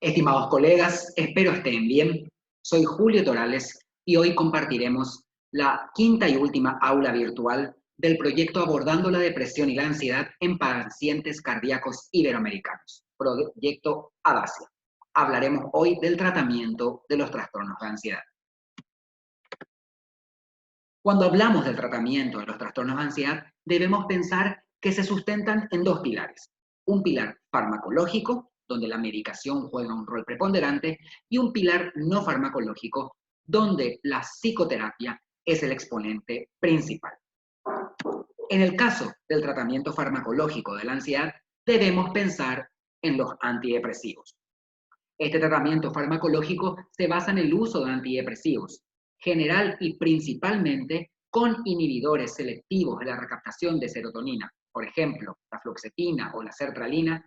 Estimados colegas, espero estén bien. Soy Julio Torales y hoy compartiremos la quinta y última aula virtual del proyecto Abordando la depresión y la ansiedad en pacientes cardíacos iberoamericanos, proyecto ADACIA. Hablaremos hoy del tratamiento de los trastornos de ansiedad. Cuando hablamos del tratamiento de los trastornos de ansiedad, debemos pensar que se sustentan en dos pilares. Un pilar farmacológico, donde la medicación juega un rol preponderante, y un pilar no farmacológico, donde la psicoterapia es el exponente principal. En el caso del tratamiento farmacológico de la ansiedad, debemos pensar en los antidepresivos. Este tratamiento farmacológico se basa en el uso de antidepresivos, general y principalmente con inhibidores selectivos de la recaptación de serotonina, por ejemplo, la fluoxetina o la sertralina,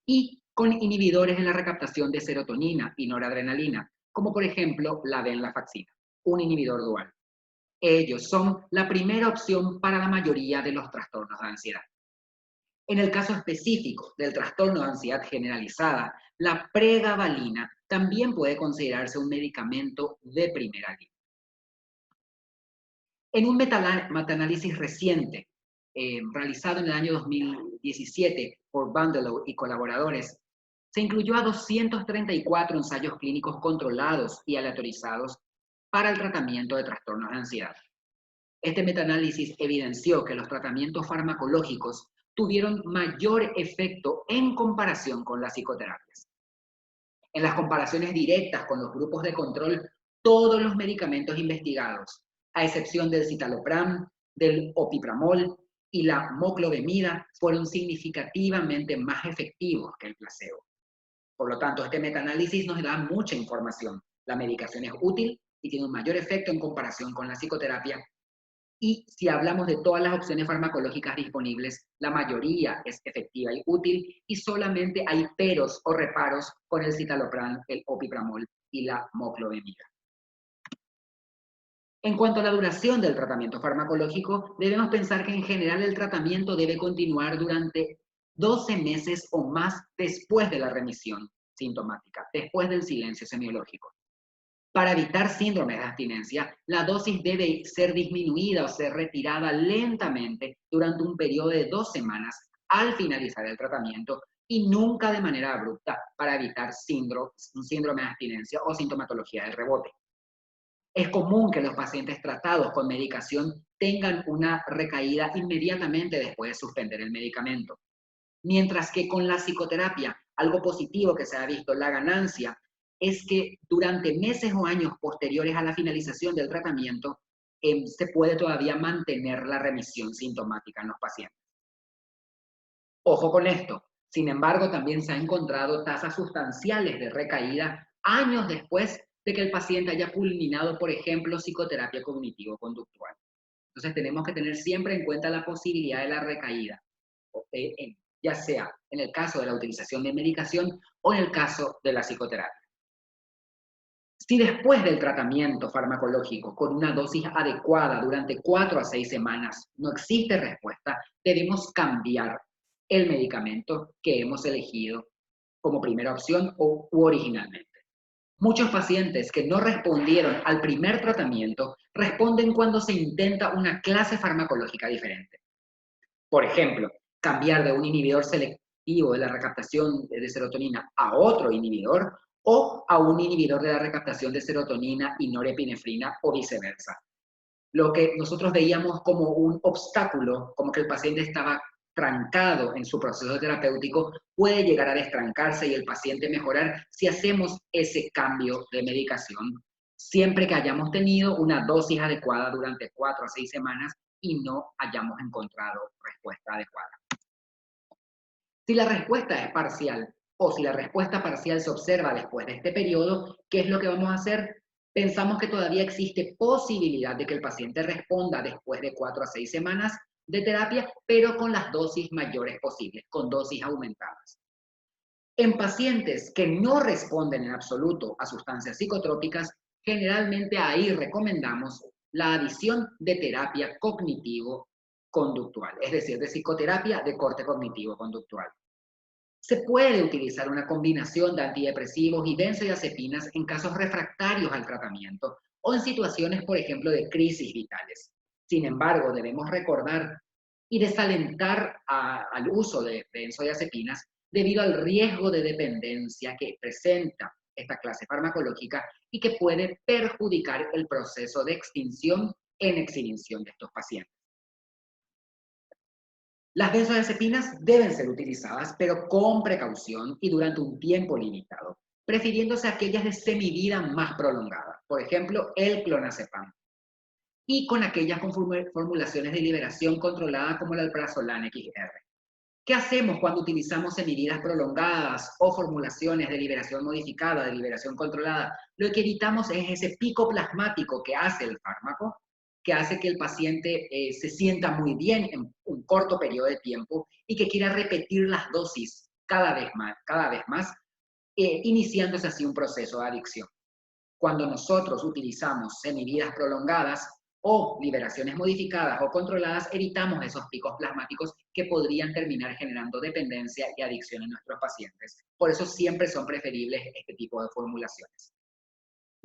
y con inhibidores en la recaptación de serotonina y noradrenalina, como por ejemplo la venlafaxina, un inhibidor dual. Ellos son la primera opción para la mayoría de los trastornos de ansiedad. En el caso específico del trastorno de ansiedad generalizada, la pregabalina también puede considerarse un medicamento de primera línea. En un metaanálisis reciente, realizado en el año 2017 por Bandelow y colaboradores, se incluyó a 234 ensayos clínicos controlados y aleatorizados para el tratamiento de trastornos de ansiedad. Este metaanálisis evidenció que los tratamientos farmacológicos tuvieron mayor efecto en comparación con las psicoterapias. En las comparaciones directas con los grupos de control, todos los medicamentos investigados, a excepción del citalopram, del opipramol y la moclobemida, fueron significativamente más efectivos que el placebo. Por lo tanto, este metaanálisis nos da mucha información. La medicación es útil y tiene un mayor efecto en comparación con la psicoterapia. Y si hablamos de todas las opciones farmacológicas disponibles, la mayoría es efectiva y útil, y solamente hay peros o reparos con el citalopram, el opipramol y la moclobemida. En cuanto a la duración del tratamiento farmacológico, debemos pensar que en general el tratamiento debe continuar durante 12 meses o más después de la remisión sintomática, después del silencio semiológico. Para evitar síndrome de abstinencia, la dosis debe ser disminuida o ser retirada lentamente durante un periodo de 2 semanas al finalizar el tratamiento y nunca de manera abrupta para evitar un síndrome de abstinencia o sintomatología del rebote. Es común que los pacientes tratados con medicación tengan una recaída inmediatamente después de suspender el medicamento. Mientras que con la psicoterapia, algo positivo que se ha visto, la ganancia, es que durante meses o años posteriores a la finalización del tratamiento, se puede todavía mantener la remisión sintomática en los pacientes. Ojo con esto. Sin embargo, también se han encontrado tasas sustanciales de recaída años después de que el paciente haya culminado, por ejemplo, psicoterapia cognitivo-conductual. Entonces tenemos que tener siempre en cuenta la posibilidad de la recaída, ya sea en el caso de la utilización de medicación o en el caso de la psicoterapia. Si después del tratamiento farmacológico con una dosis adecuada durante 4 a 6 semanas no existe respuesta, debemos cambiar el medicamento que hemos elegido como primera opción u originalmente. Muchos pacientes que no respondieron al primer tratamiento responden cuando se intenta una clase farmacológica diferente. Por ejemplo, cambiar de un inhibidor selectivo de la recaptación de serotonina a otro inhibidor o a un inhibidor de la recaptación de serotonina y norepinefrina o viceversa. Lo que nosotros veíamos como un obstáculo, como que el paciente estaba trancado en su proceso terapéutico, puede llegar a destrancarse y el paciente mejorar si hacemos ese cambio de medicación, siempre que hayamos tenido una dosis adecuada durante 4 a 6 semanas y no hayamos encontrado respuesta adecuada. Si la respuesta es parcial o si la respuesta parcial se observa después de este periodo, ¿qué es lo que vamos a hacer? Pensamos que todavía existe posibilidad de que el paciente responda después de 4 a 6 semanas de terapia, pero con las dosis mayores posibles, con dosis aumentadas. En pacientes que no responden en absoluto a sustancias psicotrópicas, generalmente ahí recomendamos la adición de terapia cognitivo-conductual, es decir, de psicoterapia de corte cognitivo-conductual. Se puede utilizar una combinación de antidepresivos y benzodiazepinas en casos refractarios al tratamiento o en situaciones, por ejemplo, de crisis vitales. Sin embargo, debemos recordar y desalentar al uso de benzodiazepinas debido al riesgo de dependencia que presenta esta clase farmacológica y que puede perjudicar el proceso de extinción en exhibición de estos pacientes. Las benzodiazepinas deben ser utilizadas, pero con precaución y durante un tiempo limitado, prefiriéndose aquellas de semivida más prolongada, por ejemplo, el clonazepam, y con aquellas con formulaciones de liberación controlada como el alprazolam XR. ¿Qué hacemos cuando utilizamos semividas prolongadas o formulaciones de liberación modificada, de liberación controlada? Lo que evitamos es ese pico plasmático que hace el fármaco, que hace que el paciente se sienta muy bien en un corto periodo de tiempo y que quiera repetir las dosis cada vez más, iniciándose así un proceso de adicción. Cuando nosotros utilizamos semividas prolongadas o liberaciones modificadas o controladas, evitamos esos picos plasmáticos que podrían terminar generando dependencia y adicción en nuestros pacientes. Por eso siempre son preferibles este tipo de formulaciones.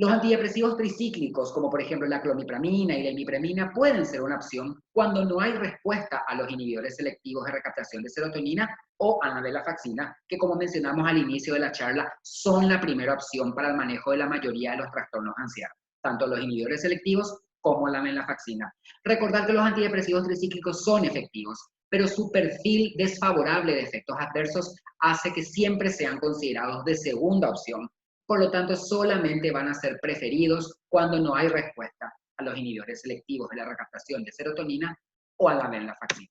Los antidepresivos tricíclicos, como por ejemplo la clomipramina y la imipramina, pueden ser una opción cuando no hay respuesta a los inhibidores selectivos de recaptación de serotonina o a la venlafaxina, que como mencionamos al inicio de la charla, son la primera opción para el manejo de la mayoría de los trastornos de ansiedad, tanto los inhibidores selectivos como la venlafaxina. Recordar que los antidepresivos tricíclicos son efectivos, pero su perfil desfavorable de efectos adversos hace que siempre sean considerados de segunda opción. Por lo tanto, solamente van a ser preferidos cuando no hay respuesta a los inhibidores selectivos de la recaptación de serotonina o a la venlafaxina.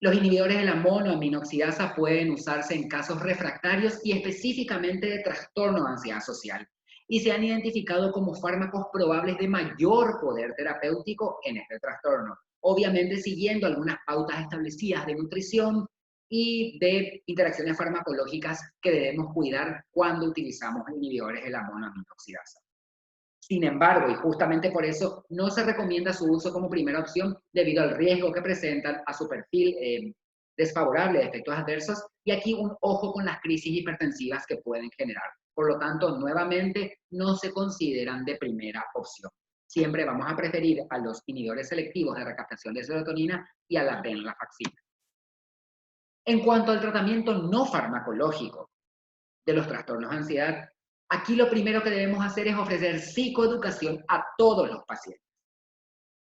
Los inhibidores de la monoaminoxidasa pueden usarse en casos refractarios y específicamente de trastorno de ansiedad social, y se han identificado como fármacos probables de mayor poder terapéutico en este trastorno, obviamente siguiendo algunas pautas establecidas de nutrición y de interacciones farmacológicas que debemos cuidar cuando utilizamos inhibidores de la monoaminoxidasa. Sin embargo, y justamente por eso, no se recomienda su uso como primera opción debido al riesgo que presentan, a su perfil desfavorable de efectos adversos, y aquí un ojo con las crisis hipertensivas que pueden generar. Por lo tanto, nuevamente, no se consideran de primera opción. Siempre vamos a preferir a los inhibidores selectivos de recaptación de serotonina y a la venlafaxina. En cuanto al tratamiento no farmacológico de los trastornos de ansiedad, aquí lo primero que debemos hacer es ofrecer psicoeducación a todos los pacientes.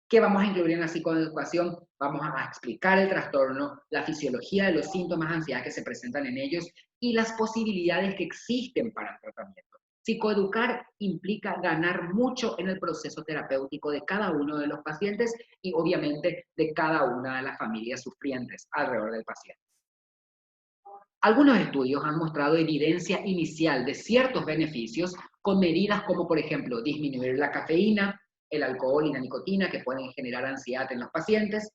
¿Qué vamos a incluir en la psicoeducación? Vamos a explicar el trastorno, la fisiología de los síntomas de ansiedad que se presentan en ellos y las posibilidades que existen para el tratamiento. Psicoeducar implica ganar mucho en el proceso terapéutico de cada uno de los pacientes y obviamente de cada una de las familias sufrientes alrededor del paciente. Algunos estudios han mostrado evidencia inicial de ciertos beneficios con medidas como, por ejemplo, disminuir la cafeína, el alcohol y la nicotina que pueden generar ansiedad en los pacientes,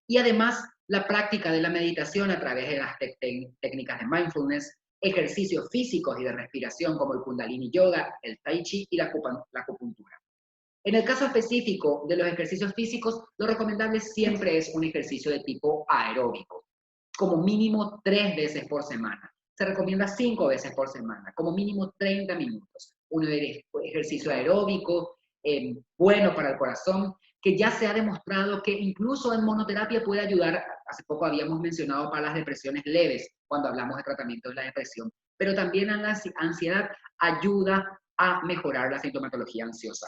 y además la práctica de la meditación a través de las técnicas de mindfulness, ejercicios físicos y de respiración como el Kundalini Yoga, el Tai Chi y la acupuntura. En el caso específico de los ejercicios físicos, lo recomendable siempre es un ejercicio de tipo aeróbico, como mínimo 3 veces por semana. Se recomienda 5 veces por semana, como mínimo 30 minutos. Un ejercicio aeróbico, bueno para el corazón, que ya se ha demostrado que incluso en monoterapia puede ayudar. Hace poco habíamos mencionado para las depresiones leves, cuando hablamos de tratamiento de la depresión, pero también en la ansiedad ayuda a mejorar la sintomatología ansiosa.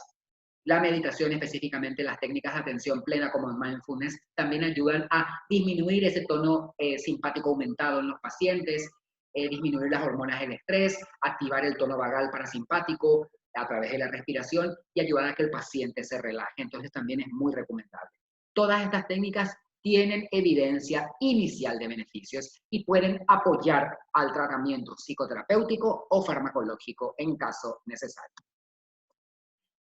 La meditación, específicamente las técnicas de atención plena como el mindfulness, también ayudan a disminuir ese tono simpático aumentado en los pacientes, disminuir las hormonas del estrés, activar el tono vagal parasimpático a través de la respiración y ayudar a que el paciente se relaje. Entonces también es muy recomendable. Todas estas técnicas tienen evidencia inicial de beneficios y pueden apoyar al tratamiento psicoterapéutico o farmacológico en caso necesario.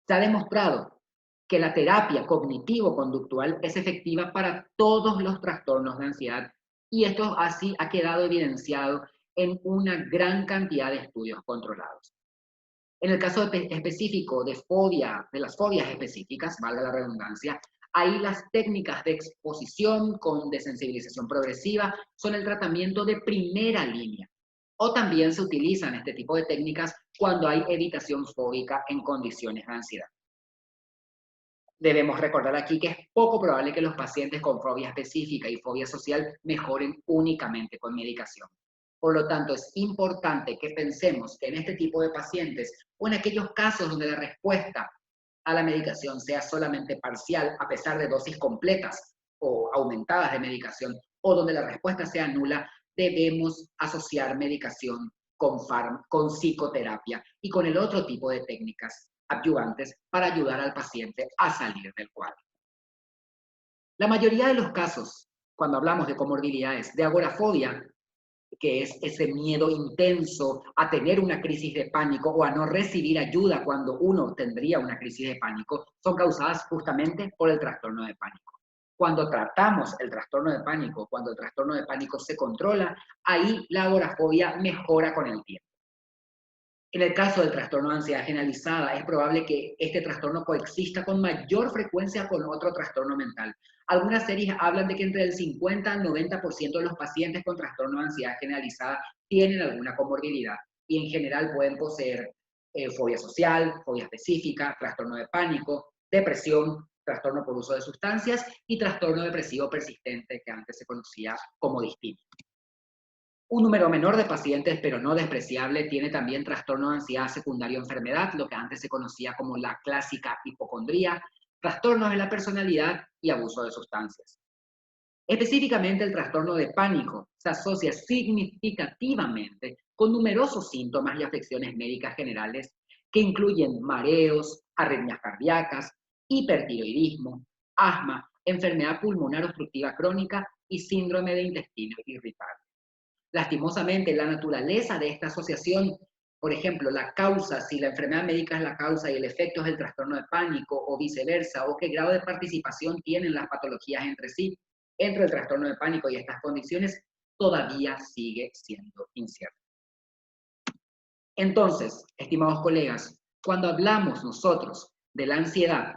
Se ha demostrado que la terapia cognitivo-conductual es efectiva para todos los trastornos de ansiedad y esto así ha quedado evidenciado en una gran cantidad de estudios controlados. En el caso específico de las fobias específicas, valga la redundancia, Ahí las técnicas de exposición con desensibilización progresiva son el tratamiento de primera línea. O también se utilizan este tipo de técnicas cuando hay evitación fóbica en condiciones de ansiedad. Debemos recordar aquí que es poco probable que los pacientes con fobia específica y fobia social mejoren únicamente con medicación. Por lo tanto, es importante que pensemos que en este tipo de pacientes o en aquellos casos donde la respuesta a la medicación sea solamente parcial a pesar de dosis completas o aumentadas de medicación, o donde la respuesta sea nula, debemos asociar medicación con psicoterapia y con el otro tipo de técnicas adyuvantes para ayudar al paciente a salir del cuadro. La mayoría de los casos, cuando hablamos de comorbilidades de agorafobia, que es ese miedo intenso a tener una crisis de pánico o a no recibir ayuda cuando uno tendría una crisis de pánico, son causadas justamente por el trastorno de pánico. Cuando tratamos el trastorno de pánico, cuando el trastorno de pánico se controla, ahí la agorafobia mejora con el tiempo. En el caso del trastorno de ansiedad generalizada, es probable que este trastorno coexista con mayor frecuencia con otro trastorno mental. Algunas series hablan de que entre el 50 al 90% de los pacientes con trastorno de ansiedad generalizada tienen alguna comorbilidad y en general pueden poseer fobia social, fobia específica, trastorno de pánico, depresión, trastorno por uso de sustancias y trastorno depresivo persistente que antes se conocía como distinto. Un número menor de pacientes, pero no despreciable, tiene también trastorno de ansiedad secundario a enfermedad, lo que antes se conocía como la clásica hipocondría, trastornos de la personalidad y abuso de sustancias. Específicamente el trastorno de pánico se asocia significativamente con numerosos síntomas y afecciones médicas generales que incluyen mareos, arritmias cardíacas, hipertiroidismo, asma, enfermedad pulmonar obstructiva crónica y síndrome de intestino irritable. Lastimosamente, la naturaleza de esta asociación, por ejemplo, la causa, si la enfermedad médica es la causa y el efecto es el trastorno de pánico o viceversa, o qué grado de participación tienen las patologías entre sí, entre el trastorno de pánico y estas condiciones, todavía sigue siendo incierto. Entonces, estimados colegas, cuando hablamos nosotros de la ansiedad,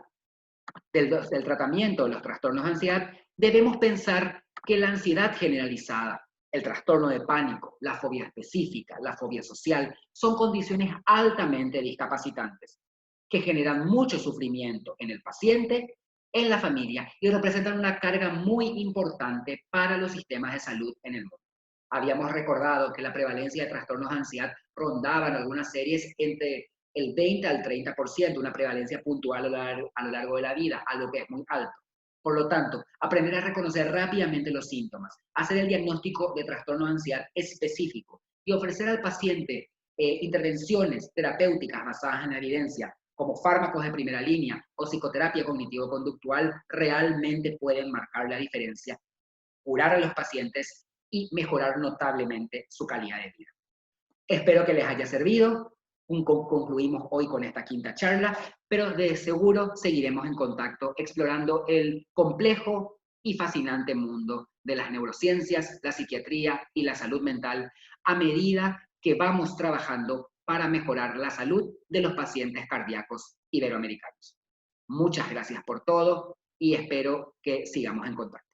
del tratamiento de los trastornos de ansiedad, debemos pensar que la ansiedad generalizada, el trastorno de pánico, la fobia específica, la fobia social, son condiciones altamente discapacitantes que generan mucho sufrimiento en el paciente, en la familia y representan una carga muy importante para los sistemas de salud en el mundo. Habíamos recordado que la prevalencia de trastornos de ansiedad rondaba en algunas series entre el 20 al 30%, una prevalencia puntual a lo largo de la vida, algo que es muy alto. Por lo tanto, aprender a reconocer rápidamente los síntomas, hacer el diagnóstico de trastorno de ansiedad específico y ofrecer al paciente intervenciones terapéuticas basadas en la evidencia, como fármacos de primera línea o psicoterapia cognitivo-conductual, realmente pueden marcar la diferencia, curar a los pacientes y mejorar notablemente su calidad de vida. Espero que les haya servido. Concluimos hoy con esta quinta charla, pero de seguro seguiremos en contacto explorando el complejo y fascinante mundo de las neurociencias, la psiquiatría y la salud mental a medida que vamos trabajando para mejorar la salud de los pacientes cardíacos iberoamericanos. Muchas gracias por todo y espero que sigamos en contacto.